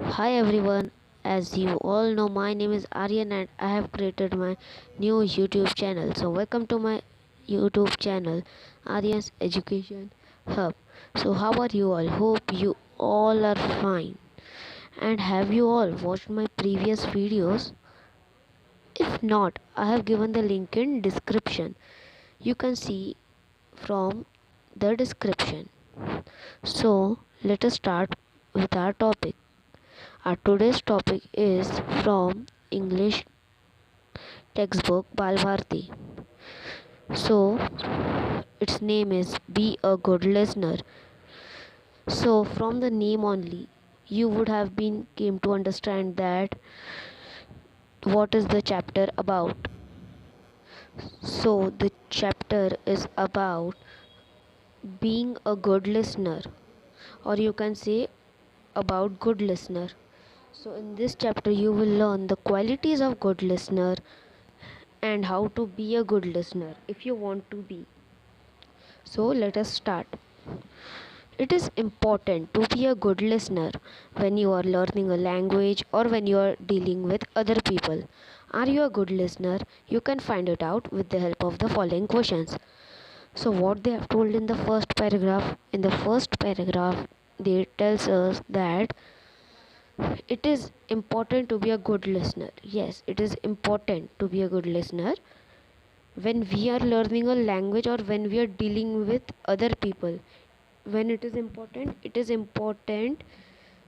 Hi everyone, as you all know, my name is Aryan and I have created my new YouTube channel. So, welcome to my YouTube channel, Aryan's Education Hub. So, how are you all? Hope you all are fine. And have you all watched my previous videos? If not, I have given the link in description. You can see from the description. So, let us start with our topic. Our today's topic is from English textbook Balbharti. So its name is Be a Good Listener. So from the name only you would have been came to understand that what is the chapter about. So the chapter is about being a good listener, or you can say about good listener. So in this chapter you will learn the qualities of good listener and how to be a good listener if you want to be. So let us start. It is important to be a good listener when you are learning a language or when you are dealing with other people. Are you a good listener? You can find it out with the help of the following questions. So what they have told in the first paragraph, they tells us that it is important to be a good listener. Yes, it is important to be a good listener when we are learning a language or when we are dealing with other people. When it is important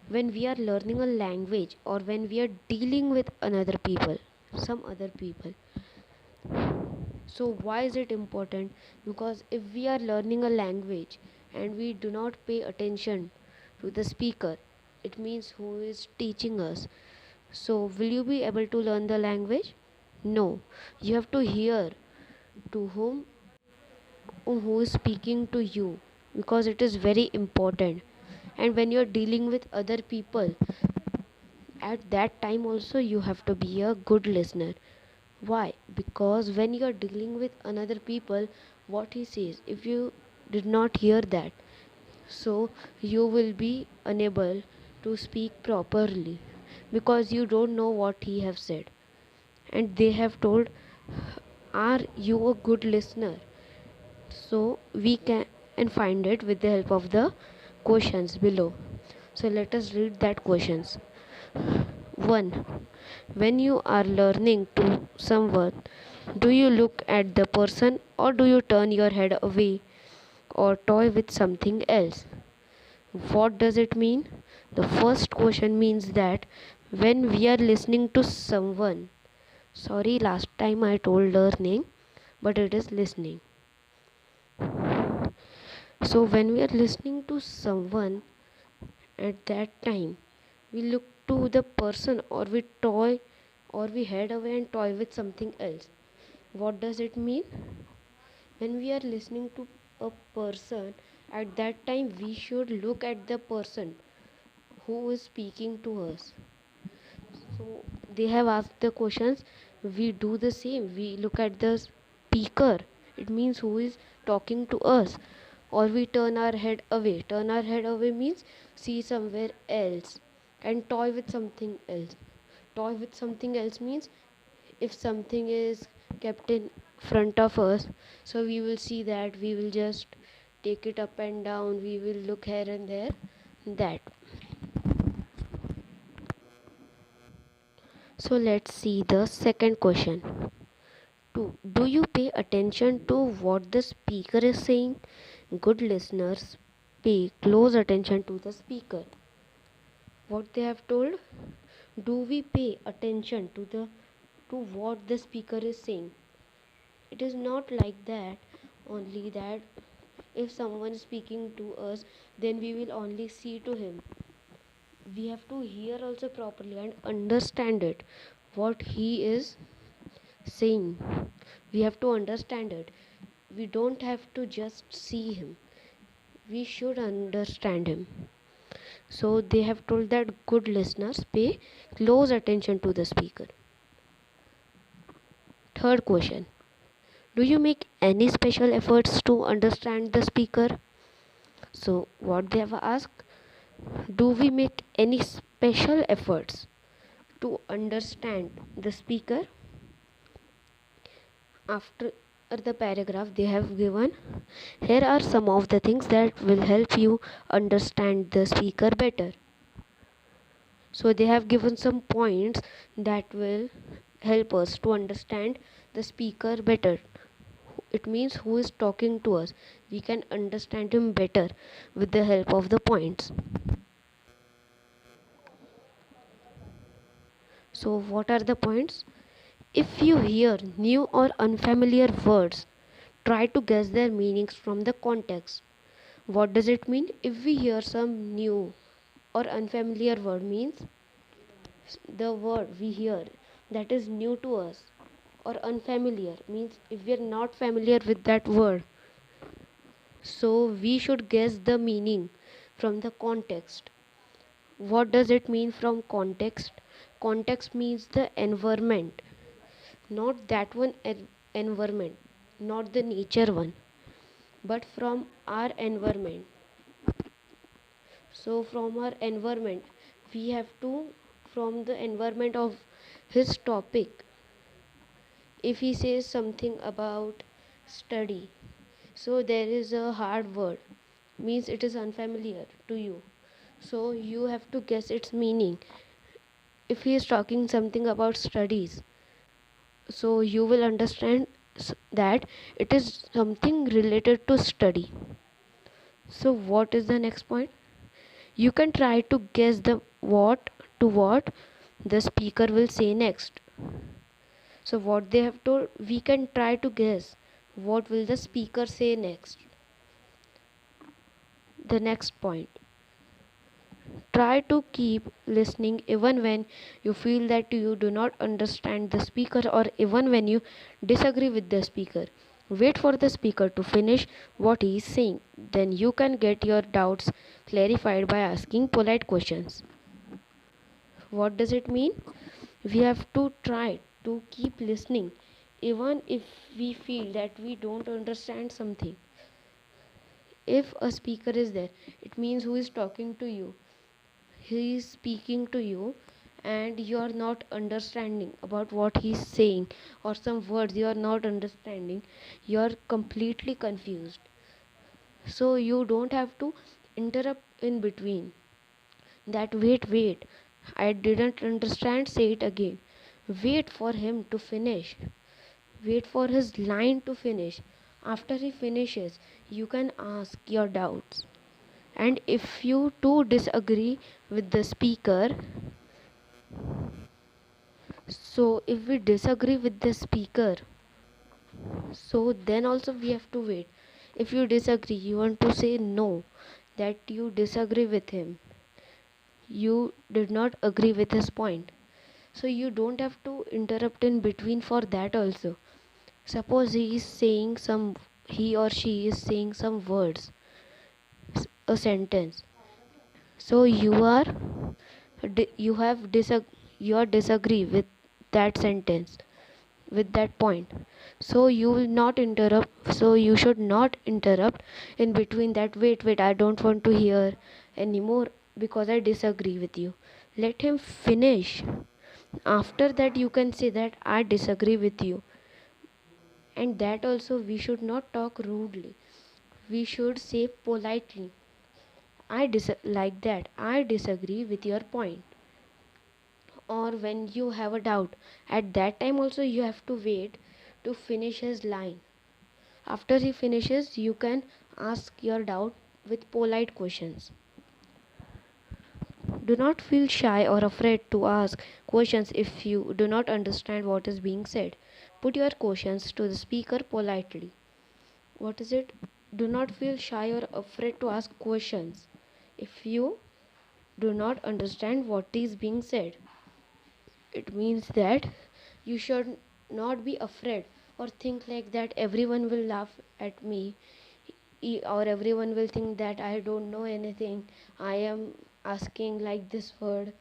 when we are learning a language or when we are dealing with another people, some other people. So why is it important? Because if we are learning a language and we do not pay attention to the speaker, it means who is teaching us. So will you be able to learn the language? No, you have to hear to who is speaking to you, because it is very important. And when you're dealing with other people, at that time also you have to be a good listener. Why? Because when you're dealing with another people, what he says, if you did not hear that, so you will be unable to speak properly, because you don't know what he have said. And they have told, are you a good listener? So we can and find it with the help of the questions below. So let us read that questions. 1. When you are learning to someone, do you look at the person or do you turn your head away or toy with something else? What does it mean? The first question means that when we are listening to someone, sorry, last time I told learning, but it is listening. So when we are listening to someone, at that time we look to the person or we toy or we head away and toy with something else. What does it mean? When we are listening to a person, at that time we should look at the person who is speaking to us. So they have asked the questions, we do the same, we look at the speaker, it means who is talking to us, or we turn our head away. Turn our head away means see somewhere else and toy with something else. Toy with something else means if something is kept in front of us, so we will see that, we will just take it up and down, we will look here and there, that. So let's see the second question. 2. Do you pay attention to what the speaker is saying? Good listeners pay close attention to the speaker. What they have told? Do we pay attention to what the speaker is saying? It is not like that only that if someone is speaking to us, then we will only see to him. We have to hear also properly and understand it, what he is saying. We have to understand it. We don't have to just see him, we should understand him. So they have told that good listeners pay close attention to the speaker. Third question. Do you make any special efforts to understand the speaker? So what they have asked, do we make any special efforts to understand the speaker. After the paragraph they have given, here are some of the things that will help you understand the speaker better. So they have given some points that will help us to understand the speaker better. It means who is talking to us. We can understand him better with the help of the points. So what are the points? If you hear new or unfamiliar words, try to guess their meanings from the context. What does it mean? If we hear some new or unfamiliar word, means the word we hear that is new to us, or unfamiliar means if we are not familiar with that word, so we should guess the meaning from the context. What does it mean from context? Context means the environment, not that one environment, not the nature one, but from our environment. So from our environment we have to, from the environment of his topic, if he says something about study, so there is a hard word, means it is unfamiliar to you, so you have to guess its meaning. If he is talking something about studies, so you will understand that it is something related to study. So what is the next point? You can try to guess the what the speaker will say next. So what they have told, we can try to guess what will the speaker say next. The next point, try to keep listening even when you feel that you do not understand the speaker, or even when you disagree with the speaker. Wait for the speaker to finish what he is saying. Then you can get your doubts clarified by asking polite questions. What does it mean? We have to try to keep listening even if we feel that we don't understand something. If a speaker is there, it means who is talking to you. He is speaking to you and you are not understanding about what he is saying, or some words you are not understanding. You are completely confused. So you don't have to interrupt in between. That wait, I didn't understand, say it again. Wait for him to finish. Wait for his line to finish. After he finishes, you can ask your doubts. And if you too disagree with the speaker, so if we disagree with the speaker, so then also we have to wait. If you disagree, you want to say no, that you disagree with him. You did not agree with his point. So you don't have to interrupt in between for that also. Suppose he or she is saying some words, a sentence. So you are disagree with that sentence, with that point. So you will not interrupt. So you should not interrupt in between that. Wait, I don't want to hear anymore because I disagree with you. Let him finish. After that you can say that I disagree with you. And that also, we should not talk rudely. We should say politely, like that, I disagree with your point. Or when you have a doubt, at that time also you have to wait to finish his line. After he finishes, you can ask your doubt with polite questions. Do not feel shy or afraid to ask questions if you do not understand what is being said. Put your questions to the speaker politely. What is it? Do not feel shy or afraid to ask questions if you do not understand what is being said. It means that you should not be afraid or think like that everyone will laugh at me, or everyone will think that I don't know anything. I am asking like this word.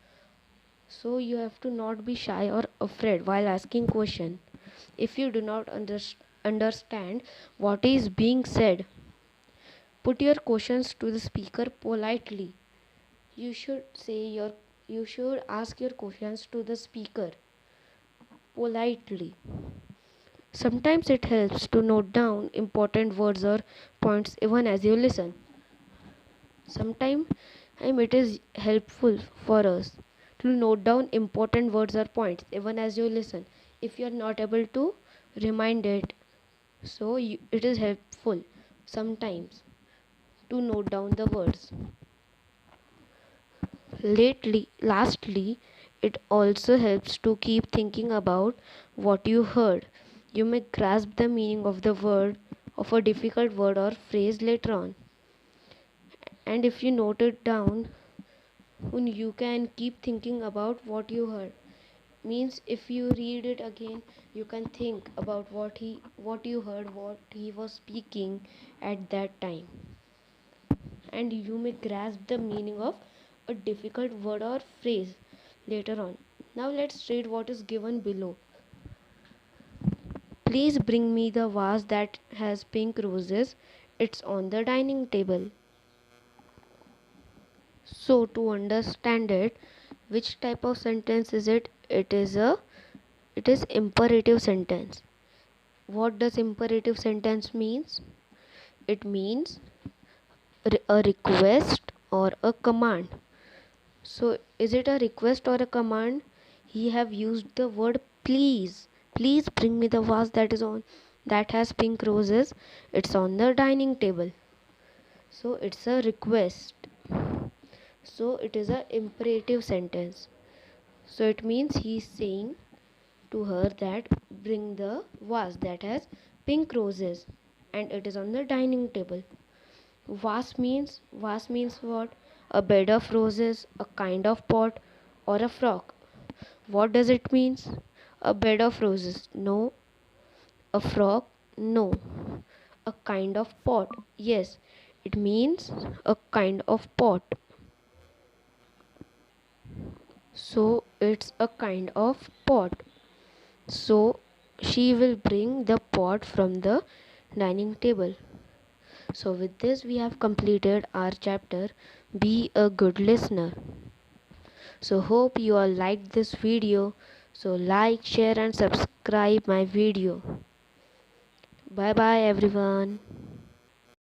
So you have to not be shy or afraid while asking question. If you do not understand what is being said, put your questions to the speaker politely. You should say your you should ask your questions to the speaker politely. Sometimes it helps to note down important words or points even as you listen. Sometimes it is helpful for us to note down important words or points even as you listen. If you are not able to remind it, it is helpful sometimes to note down the words. Lastly, it also helps to keep thinking about what you heard. You may grasp the meaning of the word, of a difficult word or phrase later on. And if you note it down, you can keep thinking about what you heard. Means if you read it again, you can think about what you heard, what he was speaking at that time, and you may grasp the meaning of a difficult word or phrase later on. Now let's read what is given below. Please bring me the vase that has pink roses. It's on the dining table. So to understand it, which type of sentence is it? It is imperative sentence. What does imperative sentence means? It means a request or a command. So is it a request or a command? He have used the word please. Please bring me the vase that has pink roses. It's on the dining table. So it's a request. So it is a imperative sentence. So it means he's saying to her that bring the vase that has pink roses and it is on the dining table. Vase means what? A bed of roses, a kind of pot, or a frock. What does it means? A bed of roses? No. A frock? No. A kind of pot? Yes. It means a kind of pot. So it's a kind of pot. So she will bring the pot from the dining table. So with this we have completed our chapter Be a Good Listener. So hope you all liked this video. So like, share and subscribe my video. Bye bye everyone.